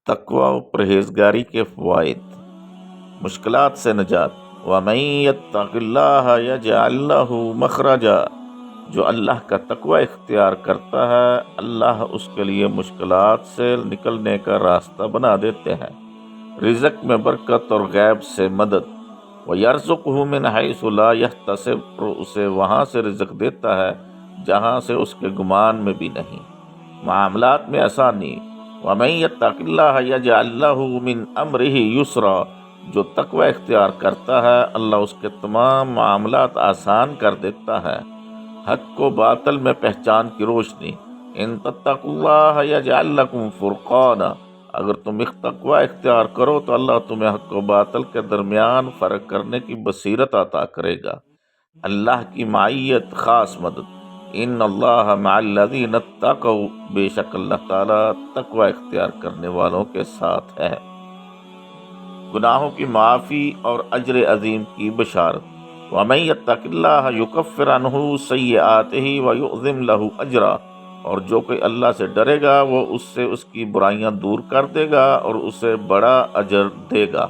تقوی و پرہیزگاری کے فوائد: مشکلات سے نجات۔ وَمَن يَتَّقِ اللَّهَ يَجْعَل لَّهُ مَخْرَجًا، جو اللہ کا تقوی اختیار کرتا ہے اللہ اس کے لیے مشکلات سے نکلنے کا راستہ بنا دیتے ہیں۔ رزق میں برکت اور غیب سے مدد۔ وَيَرْزُقْهُ مِنْ حَيْثُ لَا يَحْتَسِبُ، اور اسے وہاں سے رزق دیتا ہے جہاں سے اس کے گمان میں بھی نہیں۔ معاملات میں آسانی۔ وَمَن يَتَّقِ اللَّهَ يَجْعَل لَّهُ مِنْ أَمْرِهِ يُسْرًا، جو تقوی اختیار کرتا ہے اللہ اس کے تمام معاملات آسان کر دیتا ہے۔ حق و باطل میں پہچان کی روشنی۔ ان تتقوا اللہ یجعل لکم فرقانا، اگر تم تقوی اختیار کرو تو اللہ تمہیں حق و باطل کے درمیان فرق کرنے کی بصیرت عطا کرے گا۔ اللہ کی معیت، خاص مدد۔ ان اللہ مع الذین اتقوا، بے شک اللہ تعالیٰ تقوی اختیار کرنے والوں کے ساتھ ہے۔ گناہوں کی معافی اور اجر عظیم کی بشارت۔ وَمَن يَتَّقِ اللَّهَ يُكَفِّرْ عَنْهُ سَيِّئَاتِهِ وَيُعْظِمْ لَهُ أَجْرًا، اور جو کوئی اللہ سے ڈرے گا وہ اس سے اس کی برائیاں دور کر دے گا اور اسے بڑا اجر دے گا۔